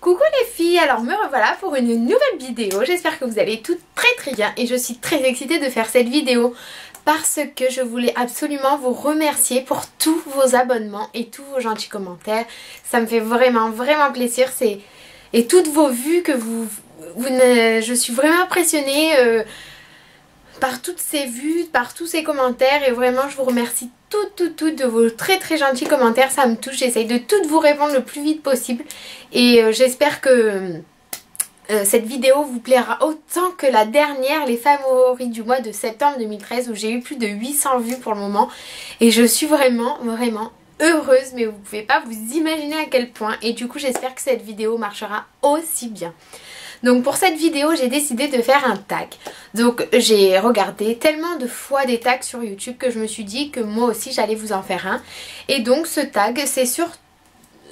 Coucou les filles, alors me revoilà pour une nouvelle vidéo. J'espère que vous allez toutes très bien et je suis très excitée de faire cette vidéo parce que je voulais absolument vous remercier pour tous vos abonnements et tous vos gentils commentaires. Ça me fait vraiment plaisir, et toutes vos vues que je suis vraiment impressionnée par toutes ces vues, par tous ces commentaires, et vraiment je vous remercie toutes de vos très gentils commentaires. Ça me touche, j'essaye de toutes vous répondre le plus vite possible et j'espère que cette vidéo vous plaira autant que la dernière, les favoris du mois de septembre 2013, où j'ai eu plus de 800 vues pour le moment et je suis vraiment heureuse, mais vous pouvez pas vous imaginer à quel point. Et du coup j'espère que cette vidéo marchera aussi bien. Donc pour cette vidéo j'ai décidé de faire un tag. Donc j'ai regardé tellement de fois des tags sur YouTube que je me suis dit que moi aussi j'allais vous en faire un. Et donc ce tag c'est sur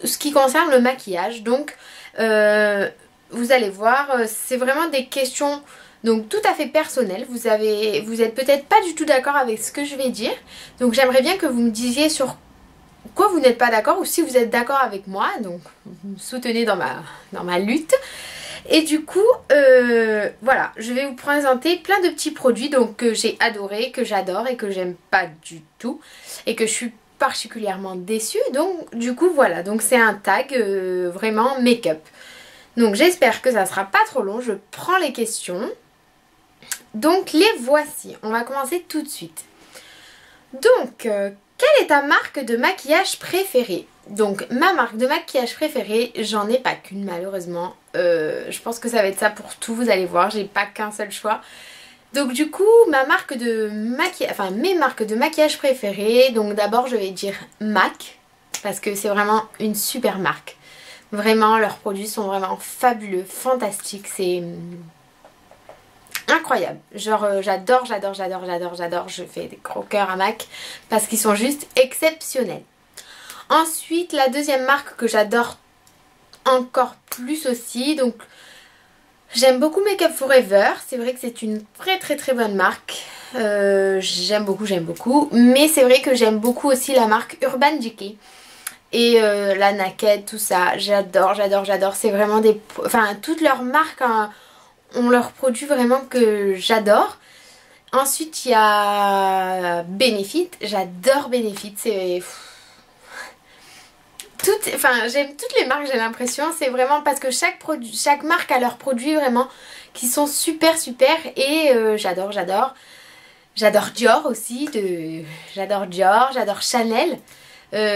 ce qui concerne le maquillage. Donc vous allez voir, c'est vraiment des questions donc tout à fait personnelles. Vous êtes peut-être pas du tout d'accord avec ce que je vais dire. Donc j'aimerais bien que vous me disiez sur quoi vous n'êtes pas d'accord, ou si vous êtes d'accord avec moi. Donc vous me soutenez dans ma lutte. Et du coup voilà, je vais vous présenter plein de petits produits donc que j'ai adoré, que j'adore et que j'aime pas du tout et que je suis particulièrement déçue. Donc du coup voilà, donc c'est un tag vraiment make-up. Donc j'espère que ça sera pas trop long. Je prends les questions. Donc les voici, on va commencer tout de suite. Donc quelle est ta marque de maquillage préférée? Donc ma marque de maquillage préférée, j'en ai pas qu'une malheureusement. Je pense que ça va être ça pour tout, vous allez voir, j'ai pas qu'un seul choix. Donc du coup ma marque de maquillage, enfin mes marques de maquillage préférées, donc d'abord je vais dire MAC, parce que c'est vraiment une super marque. Vraiment leurs produits sont vraiment fabuleux, fantastiques, c'est incroyable. Genre j'adore, je fais des gros cœurs à MAC parce qu'ils sont juste exceptionnels. Ensuite la deuxième marque que j'adore encore plus aussi, donc j'aime beaucoup Make Up Forever. C'est vrai que c'est une très bonne marque, j'aime beaucoup, mais c'est vrai que j'aime beaucoup aussi la marque Urban Decay et la Naked, tout ça, j'adore. C'est vraiment des... Enfin toutes leurs marques ont leurs produits vraiment que j'adore. Ensuite il y a Benefit, j'adore Benefit, c'est... j'aime toutes les marques, j'ai l'impression. C'est vraiment parce que chaque marque a leurs produits vraiment qui sont super et j'adore. J'adore Dior aussi, j'adore Dior, j'adore Chanel.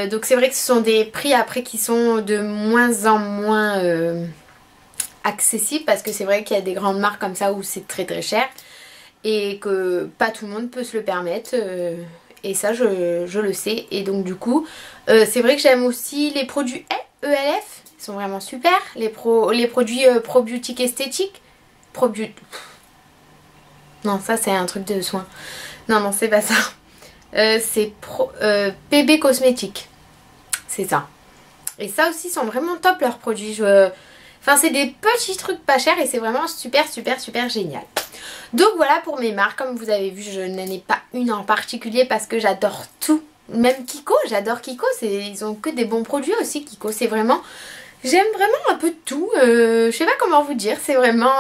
Donc c'est vrai que ce sont des prix après qui sont de moins en moins accessibles, parce que c'est vrai qu'il y a des grandes marques comme ça où c'est très cher et que pas tout le monde peut se le permettre. Et ça je le sais. Et donc du coup c'est vrai que j'aime aussi les produits ELF, ils sont vraiment super. Les produits Probiotique Esthétique. Non, ça c'est un truc de soin. Non c'est pas ça. C'est PB Cosmétique. C'est ça. Et ça aussi sont vraiment top leurs produits. Enfin c'est des petits trucs pas chers et c'est vraiment super génial. Donc voilà pour mes marques. Comme vous avez vu, je n'en ai pas une en particulier parce que j'adore tout. Même Kiko, j'adore Kiko. Ils ont que des bons produits aussi, Kiko. C'est vraiment... J'aime vraiment un peu de tout. Je sais pas comment vous dire. C'est vraiment...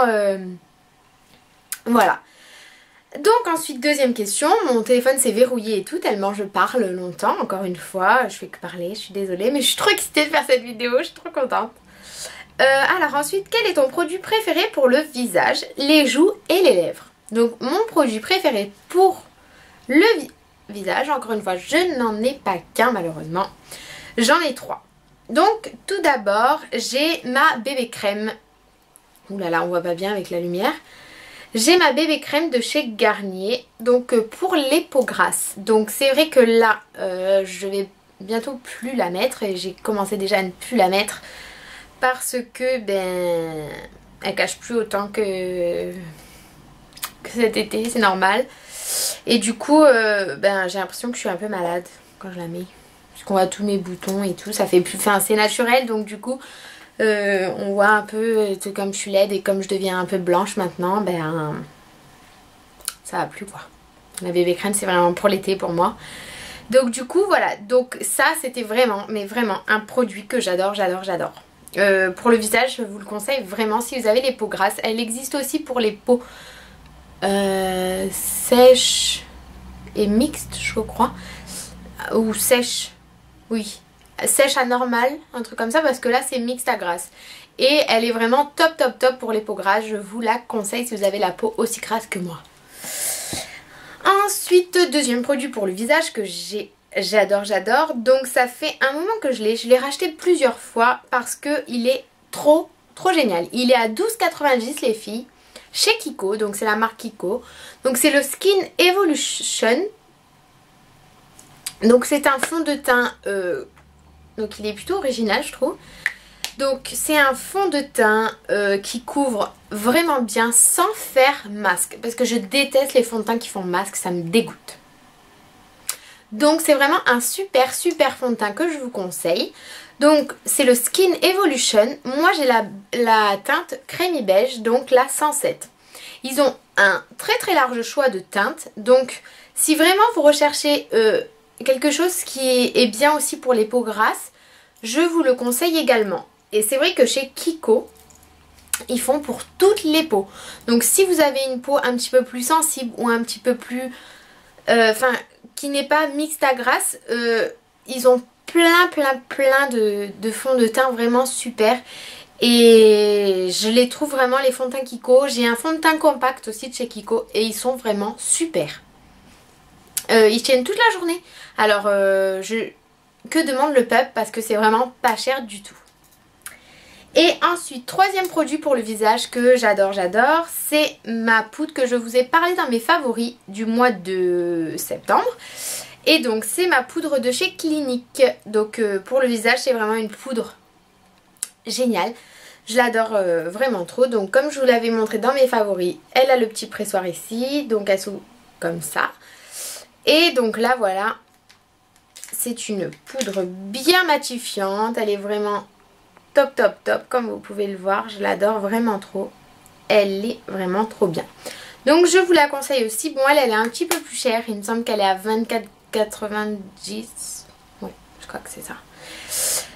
Voilà. Donc ensuite, deuxième question. Mon téléphone s'est verrouillé et tout, tellement je parle longtemps. Encore une fois, je fais que parler. Je suis désolée, mais je suis trop excitée de faire cette vidéo. Je suis trop contente. Alors ensuite, quel est ton produit préféré pour le visage, les joues et les lèvres? Donc mon produit préféré pour le visage, encore une fois je n'en ai pas qu'un malheureusement, j'en ai trois. Donc tout d'abord j'ai ma bébé crème. Ouh là là, on voit pas bien avec la lumière. J'ai ma bébé crème de chez Garnier, donc pour les peaux grasses. Donc c'est vrai que là je vais bientôt plus la mettre et j'ai commencé déjà à ne plus la mettre parce que elle cache plus autant que cet été, c'est normal. Et du coup j'ai l'impression que je suis un peu malade quand je la mets, puisqu'on voit tous mes boutons et tout, ça fait plus, enfin c'est naturel, donc du coup on voit un peu comme je suis laide et comme je deviens un peu blanche maintenant, ça va plus quoi. La bébé crème c'est vraiment pour l'été pour moi. Donc du coup voilà, donc ça c'était vraiment, mais vraiment un produit que j'adore. Pour le visage, je vous le conseille vraiment si vous avez les peaux grasses. Elle existe aussi pour les peaux sèches et mixtes, je crois. Ou sèches, oui. Sèche à normal, un truc comme ça, parce que là c'est mixte à grasse. Et elle est vraiment top top top pour les peaux grasses. Je vous la conseille si vous avez la peau aussi grasse que moi. Ensuite, deuxième produit pour le visage que j'adore. Donc ça fait un moment que je l'ai racheté plusieurs fois parce qu'il est trop génial. Il est à 12,90 les filles, chez Kiko, donc c'est la marque Kiko. Donc c'est le Skin Evolution. Donc c'est un fond de teint, donc il est plutôt original je trouve. Donc c'est un fond de teint qui couvre vraiment bien sans faire masque. Parce que je déteste les fonds de teint qui font masque, ça me dégoûte. Donc c'est vraiment un super fond de teint que je vous conseille. Donc c'est le Skin Evolution. Moi j'ai la teinte crémy beige, donc la 107. Ils ont un très large choix de teintes. Donc si vraiment vous recherchez quelque chose qui est bien aussi pour les peaux grasses, je vous le conseille également. Et c'est vrai que chez Kiko, ils font pour toutes les peaux. Donc si vous avez une peau un petit peu plus sensible ou un petit peu plus... qui n'est pas mixte à grasse, ils ont plein de fonds de teint vraiment super. Et je les trouve vraiment, les fonds de teint Kiko. J'ai un fond de teint compact aussi de chez Kiko et ils sont vraiment super. Ils tiennent toute la journée. Alors, que demande le peuple parce que c'est vraiment pas cher du tout. Et ensuite, troisième produit pour le visage que j'adore, c'est ma poudre que je vous ai parlé dans mes favoris du mois de septembre. Et donc c'est ma poudre de chez Clinique. Donc pour le visage c'est vraiment une poudre géniale. Je l'adore vraiment trop. Donc comme je vous l'avais montré dans mes favoris, elle a le petit pressoir ici. Donc elle s'ouvre comme ça. Et donc là voilà, c'est une poudre bien matifiante. Elle est vraiment... top comme vous pouvez le voir, je l'adore vraiment trop, elle est vraiment trop bien. Donc je vous la conseille aussi. Bon elle est un petit peu plus chère, il me semble qu'elle est à 24,90, oui je crois que c'est ça.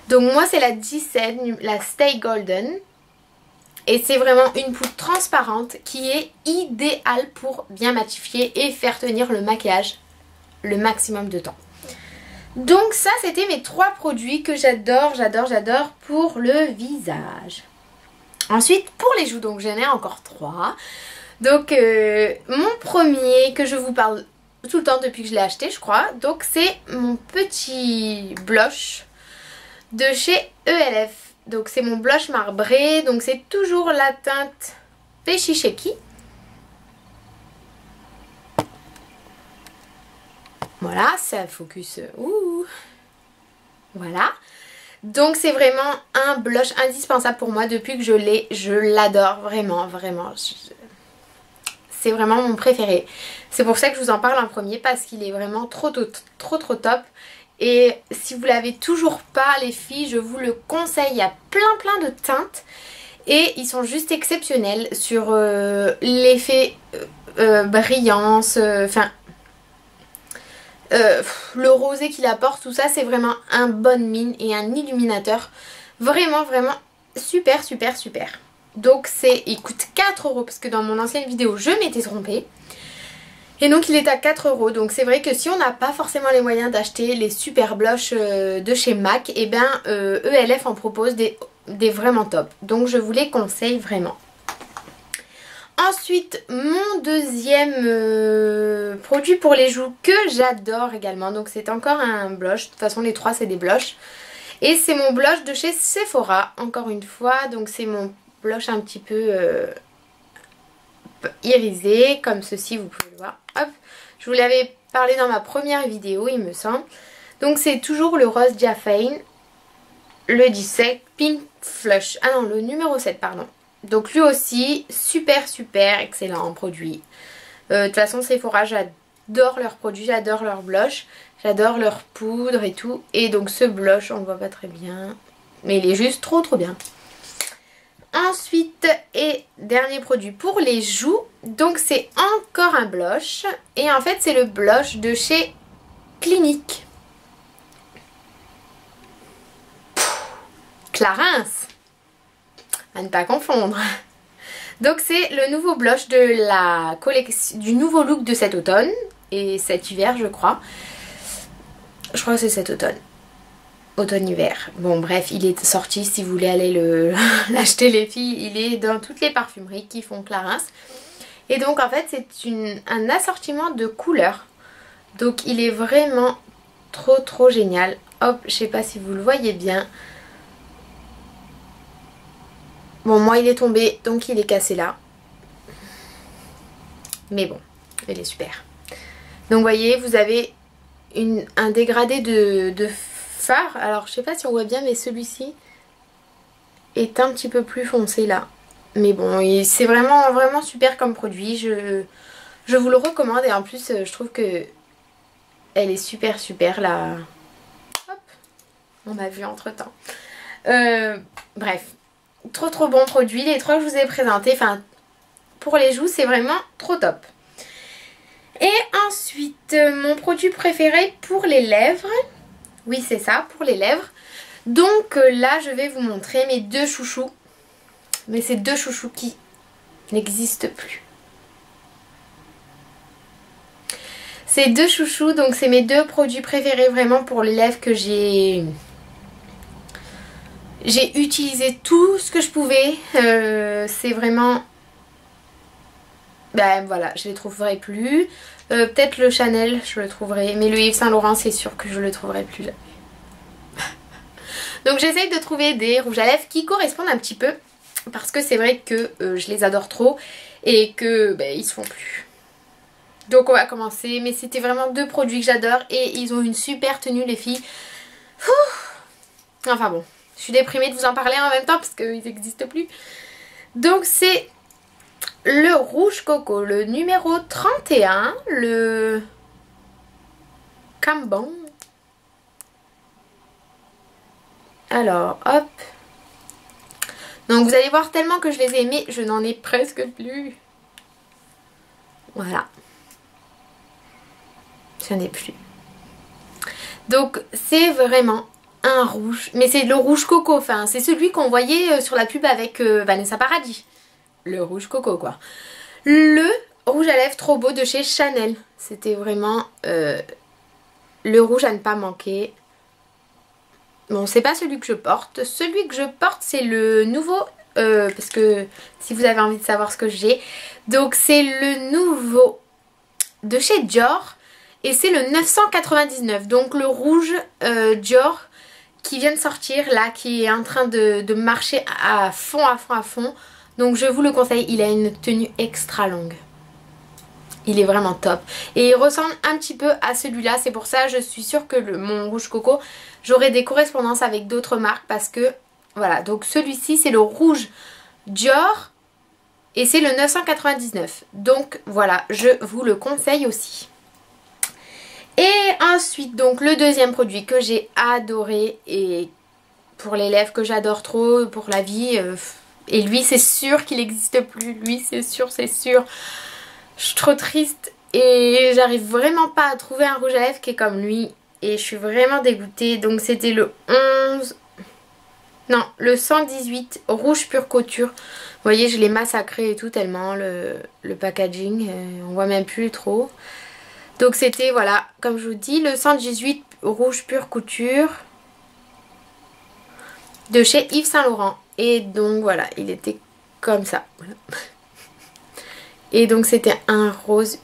Donc moi c'est la 17, la Stay Golden, et c'est vraiment une poudre transparente qui est idéale pour bien matifier et faire tenir le maquillage le maximum de temps. Donc ça c'était mes trois produits que j'adore pour le visage. Ensuite pour les joues, donc j'en ai encore trois. Donc mon premier que je vous parle tout le temps depuis que je l'ai acheté je crois. Donc c'est mon petit blush de chez ELF. Donc c'est mon blush marbré. Donc c'est toujours la teinte Peachy Shaky. Voilà, ça focus. Ouh. Voilà. Donc c'est vraiment un blush indispensable pour moi depuis que je l'ai. Je l'adore vraiment. C'est vraiment mon préféré. C'est pour ça que je vous en parle en premier parce qu'il est vraiment trop top. Et si vous l'avez toujours pas les filles, je vous le conseille. Il y a plein de teintes. Et ils sont juste exceptionnels sur l'effet brillance. Le rosé qu'il apporte, tout ça, c'est vraiment un bonne mine et un illuminateur. Vraiment super. Donc il coûte 4 € parce que dans mon ancienne vidéo je m'étais trompée. Et donc il est à 4 €. Donc c'est vrai que si on n'a pas forcément les moyens d'acheter les super blushs de chez MAC, et bien ELF en propose des vraiment top. Donc je vous les conseille vraiment. Ensuite, mon deuxième produit pour les joues que j'adore également. Donc c'est encore un blush. De toute façon les trois c'est des blushs. Et c'est mon blush de chez Sephora. Encore une fois. Donc c'est mon blush un petit peu irisé. Comme ceci, vous pouvez le voir. Hop. Je vous l'avais parlé dans ma première vidéo il me semble. Donc c'est toujours le rose Diaphane. Le 17 Pink Flush. Ah non, le numéro 7 pardon. Donc lui aussi super excellent produit. De toute façon Sephora, j'adore leurs produits, j'adore leurs blushs, j'adore leurs poudres et tout. Et donc ce blush on le voit pas très bien, mais il est juste trop bien. Ensuite et dernier produit pour les joues, donc c'est encore un blush. Et en fait c'est le blush de chez Clinique. Clarins. à ne pas confondre. Donc c'est le nouveau blush de la collection, du nouveau look de cet automne et cet hiver je crois. Je crois que c'est cet automne. Automne-hiver. Bon bref, il est sorti si vous voulez aller l'acheter les filles. Il est dans toutes les parfumeries qui font Clarins. Et donc en fait c'est un assortiment de couleurs. Donc il est vraiment trop génial. Hop, je sais pas si vous le voyez bien. Bon moi il est tombé donc il est cassé là. Mais bon, il est super. Donc vous voyez, vous avez un dégradé de fard. Alors je sais pas si on voit bien mais celui-ci est un petit peu plus foncé là. Mais bon, c'est vraiment super comme produit. Je vous le recommande et en plus je trouve que elle est super là. Hop, on a vu entre temps. Bref, trop bon produit. Les trois que je vous ai présentés, enfin pour les joues c'est vraiment trop top. Et ensuite mon produit préféré pour les lèvres. Oui c'est ça, pour les lèvres. Donc là je vais vous montrer mes deux chouchous. Mais c'est deux chouchous qui n'existent plus. Ces deux chouchous, donc c'est mes deux produits préférés vraiment pour les lèvres que j'ai utilisé tout ce que je pouvais. C'est vraiment... Ben voilà, je les trouverai plus. Peut-être le Chanel, je le trouverai. Mais le Yves Saint Laurent, c'est sûr que je le trouverai plus jamais. Donc j'essaye de trouver des rouges à lèvres qui correspondent un petit peu. Parce que c'est vrai que je les adore trop. Et que ben, ils se font plus. Donc on va commencer. Mais c'était vraiment deux produits que j'adore. Et ils ont une super tenue les filles. Enfin bon, je suis déprimée de vous en parler en même temps parce qu'ils n'existent plus. Donc c'est le rouge coco, le numéro 31, le Cambon. Alors hop. Donc vous allez voir tellement que je les ai aimés, je n'en ai presque plus. Voilà. Je n'en ai plus. Donc c'est vraiment un rouge. Mais c'est le rouge coco, enfin c'est celui qu'on voyait sur la pub avec Vanessa Paradis. Le rouge coco quoi. Le rouge à lèvres trop beau de chez Chanel. C'était vraiment le rouge à ne pas manquer. Bon c'est pas celui que je porte. Celui que je porte c'est le nouveau. Parce que si vous avez envie de savoir ce que j'ai. Donc c'est le nouveau de chez Dior. Et c'est le 999. Donc le rouge Dior qui vient de sortir là. Qui est en train de marcher à fond. Donc je vous le conseille, il a une tenue extra longue. Il est vraiment top. Et il ressemble un petit peu à celui-là. C'est pour ça je suis sûre que mon rouge coco, j'aurai des correspondances avec d'autres marques. Parce que voilà, donc celui-ci c'est le rouge Dior. Et c'est le 999. Donc voilà, je vous le conseille aussi. Et ensuite donc le deuxième produit que j'ai adoré. Et pour les lèvres que j'adore trop, pour la vie... Et lui c'est sûr qu'il n'existe plus. Lui c'est sûr. Je suis trop triste. Et j'arrive vraiment pas à trouver un rouge à lèvres qui est comme lui. Et je suis vraiment dégoûtée. Donc c'était le 11... Non, le 118 rouge pure couture. Vous voyez je l'ai massacré et tout tellement le packaging. On voit même plus trop. Donc c'était voilà comme je vous dis le 118 rouge pure couture. De chez Yves Saint Laurent. Et donc voilà, il était comme ça. Et donc c'était un rose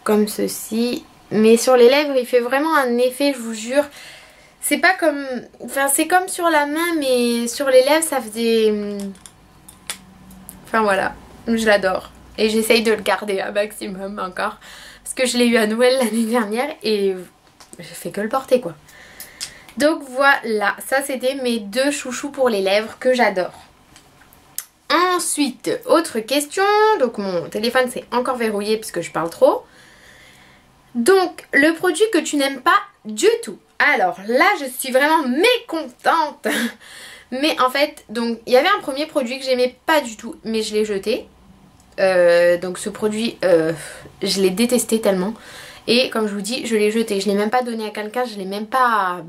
comme ceci. Mais sur les lèvres, il fait vraiment un effet, je vous jure. C'est pas comme... Enfin, c'est comme sur la main, mais sur les lèvres, ça faisait... Enfin voilà, je l'adore. Et j'essaye de le garder un maximum encore. Parce que je l'ai eu à Noël l'année dernière et je fais que le porter quoi. Donc voilà, ça c'était mes deux chouchous pour les lèvres que j'adore. Ensuite, autre question. Donc mon téléphone s'est encore verrouillé parce que je parle trop. Donc, le produit que tu n'aimes pas du tout. Alors là, je suis vraiment mécontente. Mais en fait, donc il y avait un premier produit que j'aimais pas du tout, mais je l'ai jeté. Donc ce produit, je l'ai détesté tellement. Et comme je vous dis, je l'ai jeté. Je l'ai même pas donné à quelqu'un, je l'ai même pas...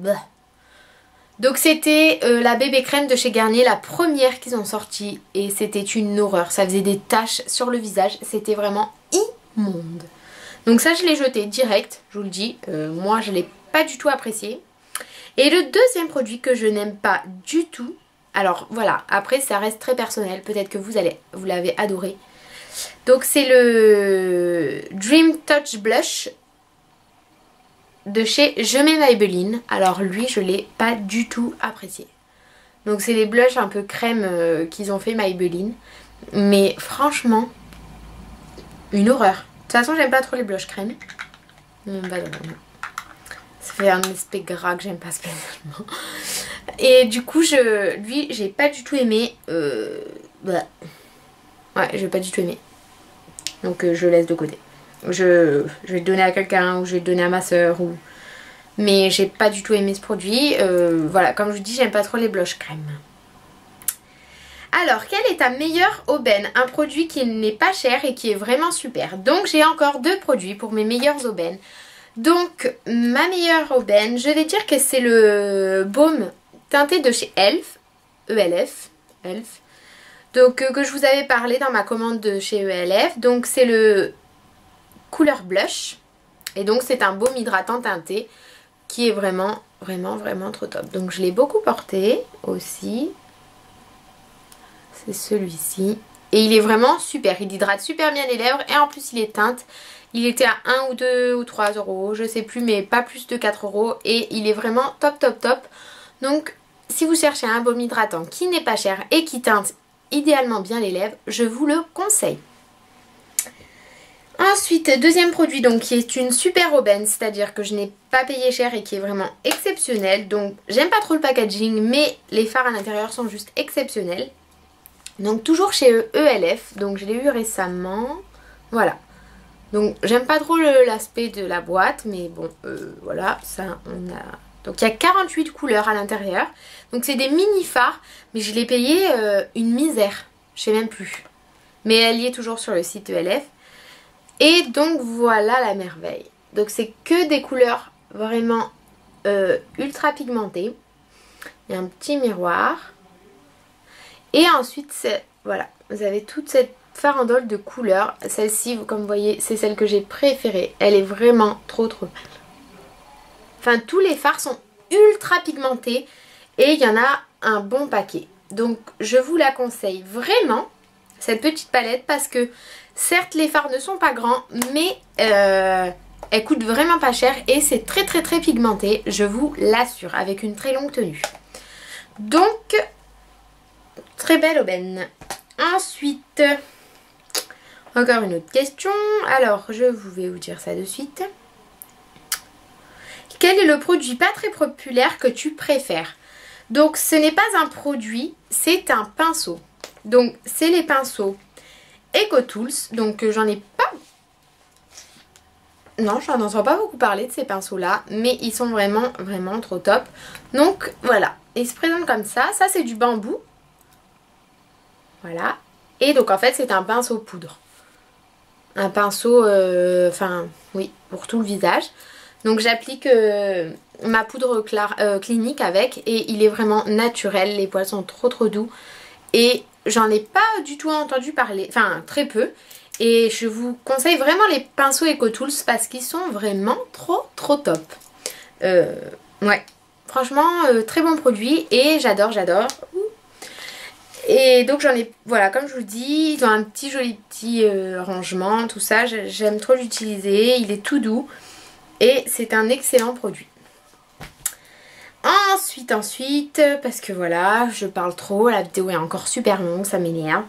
Donc c'était la bébé crème de chez Garnier, la première qu'ils ont sortie. Et c'était une horreur, ça faisait des taches sur le visage, c'était vraiment immonde. Donc ça je l'ai jeté direct, je vous le dis, moi je l'ai pas du tout apprécié. Et le deuxième produit que je n'aime pas du tout, alors voilà, après ça reste très personnel, peut-être que vous l'avez adoré. Donc c'est le Dream Touch Blush de chez Je mets Maybelline. Alors lui je l'ai pas du tout apprécié. Donc c'est les blushs un peu crème qu'ils ont fait Maybelline. Mais franchement, une horreur. De toute façon j'aime pas trop les blushs crème. Bah non. Ça fait un aspect gras que j'aime pas spécialement. Et du coup lui j'ai pas du tout aimé. Ouais, j'ai pas du tout aimé. Donc je laisse de côté. Je vais le donner à quelqu'un ou je vais le donner à ma soeur. Mais j'ai pas du tout aimé ce produit. Voilà, comme je vous dis, j'aime pas trop les blushs crème. Alors, quelle est ta meilleure aubaine? Un produit qui n'est pas cher et qui est vraiment super. Donc j'ai encore deux produits pour mes meilleures aubaines. Donc ma meilleure aubaine, je vais dire que c'est le baume teinté de chez Elf. ELF. Donc que je vous avais parlé dans ma commande de chez ELF. Donc c'est le couleur blush. Et donc c'est un baume hydratant teinté qui est vraiment trop top. Donc je l'ai beaucoup porté aussi. C'est celui-ci. Et il est vraiment super. Il hydrate super bien les lèvres. Et en plus il est teinte. Il était à 1 ou 2 ou 3 euros. Je sais plus, mais pas plus de 4 euros. Et il est vraiment top. Donc si vous cherchez un baume hydratant qui n'est pas cher et qui teinte idéalement bien les lèvres, je vous le conseille. Ensuite, deuxième produit donc qui est une super aubaine, c'est-à-dire que je n'ai pas payé cher et qui est vraiment exceptionnel. Donc j'aime pas trop le packaging, mais les fards à l'intérieur sont juste exceptionnels. Donc toujours chez ELF, donc je l'ai eu récemment. Voilà. Donc j'aime pas trop l'aspect de la boîte, mais bon voilà, ça on a... Donc il y a 48 couleurs à l'intérieur. Donc c'est des mini fards, mais je l'ai payé une misère, je sais même plus. Mais elle y est toujours sur le site ELF. Et donc voilà la merveille. Donc c'est que des couleurs vraiment ultra pigmentées. Il y a un petit miroir. Et ensuite voilà, vous avez toute cette farandole de couleurs. Celle-ci, comme vous voyez, c'est celle que j'ai préférée. Elle est vraiment trop belle. Enfin tous les fards sont ultra pigmentés. Et il y en a un bon paquet. Donc je vous la conseille vraiment, cette petite palette, parce que certes les fards ne sont pas grands, mais elle coûte vraiment pas cher et c'est très pigmenté, je vous l'assure, avec une très longue tenue. Donc très belle aubaine. Ensuite, encore une autre question. Alors je vais vous dire ça de suite. Quel est le produit pas très populaire que tu préfères? Donc ce n'est pas un produit, c'est un pinceau. Donc c'est les pinceaux EcoTools. Donc j'en ai pas... Non, j'en entends pas beaucoup parler de ces pinceaux là. Mais ils sont vraiment trop top. Donc voilà, ils se présentent comme ça. Ça c'est du bambou. Voilà. Et donc en fait c'est un pinceau poudre. Un pinceau, enfin oui, pour tout le visage. Donc j'applique ma poudre clinique avec et il est vraiment naturel. Les poils sont trop doux et j'en ai pas du tout entendu parler, enfin très peu. Et je vous conseille vraiment les pinceaux EcoTools parce qu'ils sont vraiment trop top. Ouais, franchement très bon produit et j'adore. Et donc j'en ai, voilà, comme je vous dis, ils ont un joli petit rangement, tout ça. J'aime trop l'utiliser, il est tout doux. Et c'est un excellent produit. Ensuite, parce que voilà, je parle trop, la vidéo est encore super longue, ça m'énerve.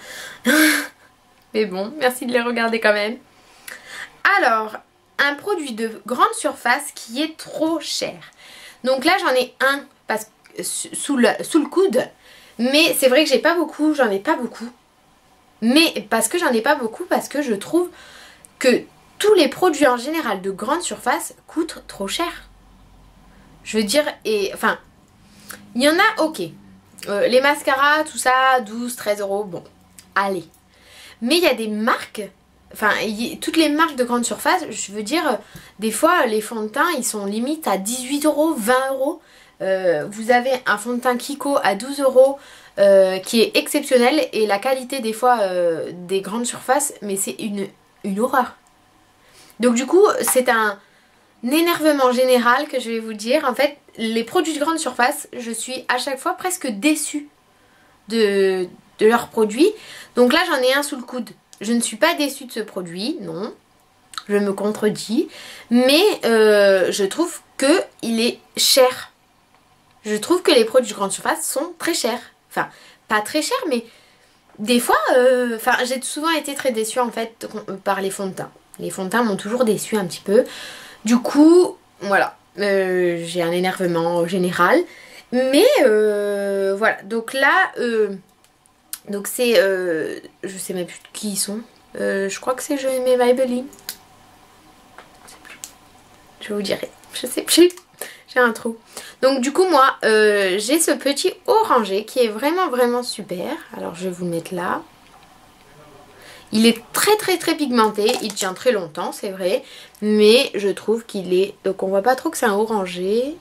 Mais bon, merci de les regarder quand même. Alors, un produit de grande surface qui est trop cher. Donc là, j'en ai un parce que, sous le coude. Mais c'est vrai que j'ai pas beaucoup, j'en ai pas beaucoup. Mais parce que j'en ai pas beaucoup, parce que je trouve que tous les produits en général de grande surface coûtent trop cher. Je veux dire, enfin, il y en a, ok. Les mascaras, tout ça, 12, 13 euros, bon, allez. Mais il y a des marques, enfin, toutes les marques de grande surface, je veux dire, des fois, les fonds de teint, ils sont limite à 18 euros, 20 euros. Vous avez un fond de teint Kiko à 12 € qui est exceptionnel et la qualité des fois des grandes surfaces, mais c'est une horreur. Donc du coup c'est un énervement général que je vais vous dire. En fait les produits de grande surface, je suis à chaque fois presque déçue de leurs produits. Donc là j'en ai un sous le coude. Je ne suis pas déçue de ce produit, non. Je me contredis. Mais je trouve qu'il est cher. Je trouve que les produits de grande surface sont très chers. Enfin, pas très chers, mais des fois... j'ai souvent été très déçue en fait par les fonds de teint. Les fonds de teint m'ont toujours déçue un petit peu. Du coup, voilà. J'ai un énervement général. Mais voilà. Donc là... donc c'est... je sais même plus qui ils sont. Je crois que c'est mes Maybelline. Je sais plus. Je vous dirai. Je sais plus. J'ai un trou. Donc du coup moi j'ai ce petit orangé qui est vraiment vraiment super. Alors je vais vous le mettre là. Il est très très très pigmenté. Il tient très longtemps c'est vrai. Mais je trouve qu'il est... Donc on voit pas trop que c'est un orangé.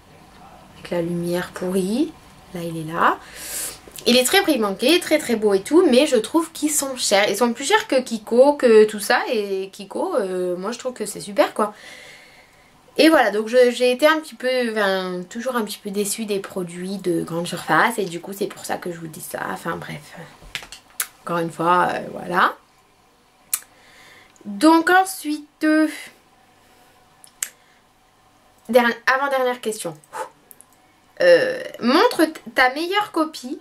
Avec la lumière pourrie. Là il est là. Il est très pigmenté, très très beau et tout, mais je trouve qu'ils sont chers. Ils sont plus chers que Kiko, que tout ça. Et Kiko, moi je trouve que c'est super quoi. Et voilà, donc j'ai été un petit peu, toujours un petit peu déçue des produits de grande surface. Et du coup c'est pour ça que je vous dis ça. Enfin bref, encore une fois, voilà. Donc ensuite, avant-dernière question. Montre ta meilleure copie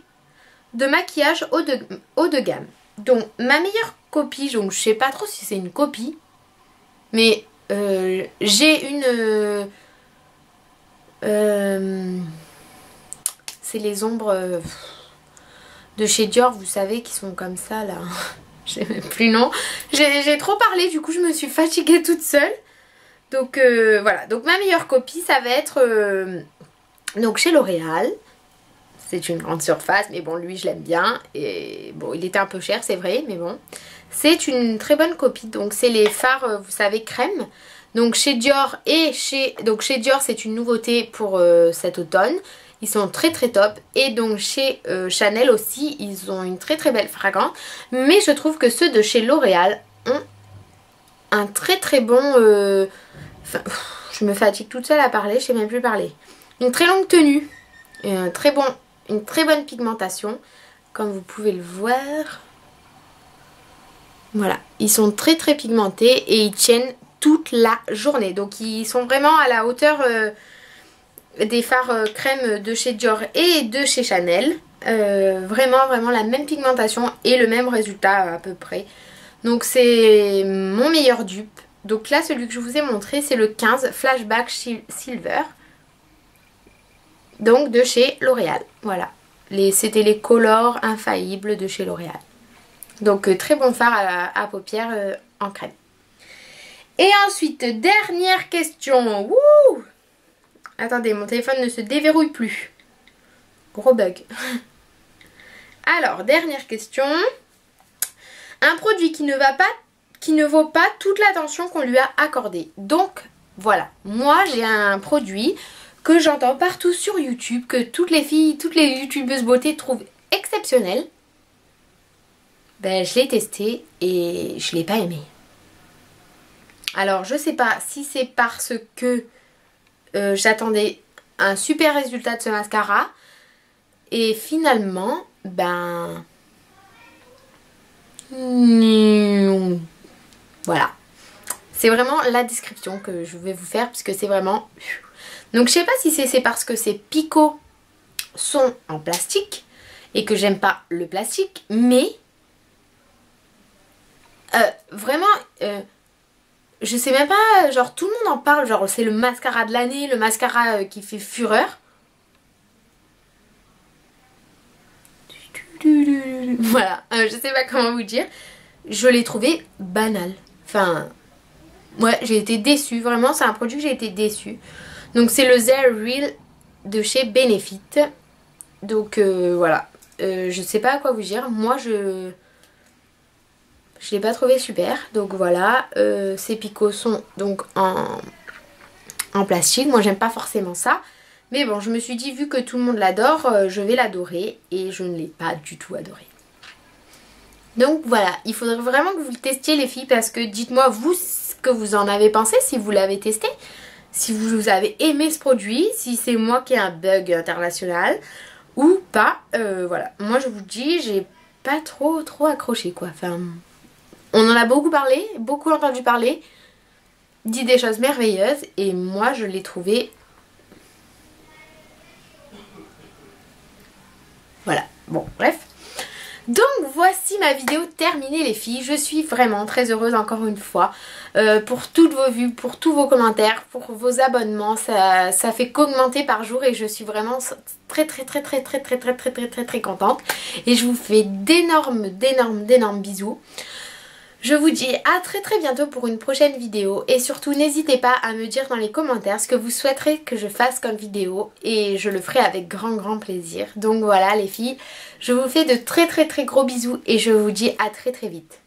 de maquillage haut de gamme. Donc ma meilleure copie, donc je sais pas trop si c'est une copie, mais j'ai une c'est les ombres de chez Dior, vous savez, qui sont comme ça là. Je sais même plus le nom. J'ai trop parlé, du coup je me suis fatiguée toute seule. Donc voilà, donc ma meilleure copie ça va être donc chez L'Oréal. C'est une grande surface, mais bon, lui, je l'aime bien. Et bon, il était un peu cher, c'est vrai, mais bon. C'est une très bonne copie. Donc, c'est les fards, vous savez, crème. Donc, chez Dior Donc, chez Dior, c'est une nouveauté pour cet automne. Ils sont très très top. Et donc, chez Chanel aussi, ils ont une très très belle fragrance. Mais je trouve que ceux de chez L'Oréal ont un très très bon... je me fatigue toute seule à parler, je sais même plus parler. Une très longue tenue. Et une très bonne pigmentation, comme vous pouvez le voir. Voilà, ils sont très très pigmentés et ils tiennent toute la journée. Donc ils sont vraiment à la hauteur des fards crème de chez Dior et de chez Chanel. Vraiment vraiment la même pigmentation et le même résultat à peu près. Donc c'est mon meilleur dupe. Donc là celui que je vous ai montré c'est le 15 Flashback Silver. Donc de chez L'Oréal, voilà. C'était les Color infaillibles de chez L'Oréal. Donc très bon fard à paupières en crème. Et ensuite, dernière question. Wouh! Attendez, mon téléphone ne se déverrouille plus. Gros bug. Alors, dernière question. Un produit qui ne vaut pas toute l'attention qu'on lui a accordée. Donc, voilà. Moi, j'ai un produit que j'entends partout sur YouTube, que toutes les filles, toutes les youtubeuses beauté trouvent exceptionnel. Ben je l'ai testé et je l'ai pas aimé. Alors je sais pas si c'est parce que j'attendais un super résultat de ce mascara et finalement ben voilà. C'est vraiment la description que je vais vous faire puisque c'est vraiment... Donc je sais pas si c'est parce que ces picots sont en plastique et que j'aime pas le plastique, mais vraiment je sais même pas, genre tout le monde en parle, genre c'est le mascara de l'année, le mascara qui fait fureur. Voilà, je sais pas comment vous dire, je l'ai trouvé banal. Enfin, ouais, j'ai été déçue, vraiment c'est un produit que j'ai été déçue. Donc c'est le Zero Real de chez Benefit. Donc voilà. Je sais pas à quoi vous dire. Moi je l'ai pas trouvé super. Donc voilà. Ces picots sont donc en plastique. Moi j'aime pas forcément ça. Mais bon, je me suis dit, vu que tout le monde l'adore, je vais l'adorer. Et je ne l'ai pas du tout adoré. Donc voilà, il faudrait vraiment que vous le testiez les filles, parce que dites-moi vous ce que vous en avez pensé, si vous l'avez testé. Si vous avez aimé ce produit, si c'est moi qui ai un bug international ou pas. Voilà, moi je vous dis, j'ai pas trop accroché quoi. Enfin, on en a beaucoup parlé, beaucoup entendu parler, dit des choses merveilleuses et moi je l'ai trouvé... Voilà, bon bref. Donc voici ma vidéo terminée les filles, je suis vraiment très heureuse encore une fois pour toutes vos vues, pour tous vos commentaires, pour vos abonnements, ça fait qu'augmenter par jour et je suis vraiment très contente et je vous fais d'énormes bisous. Je vous dis à très bientôt pour une prochaine vidéo et surtout n'hésitez pas à me dire dans les commentaires ce que vous souhaiterez que je fasse comme vidéo et je le ferai avec grand plaisir. Donc voilà les filles, je vous fais de très gros bisous et je vous dis à très vite.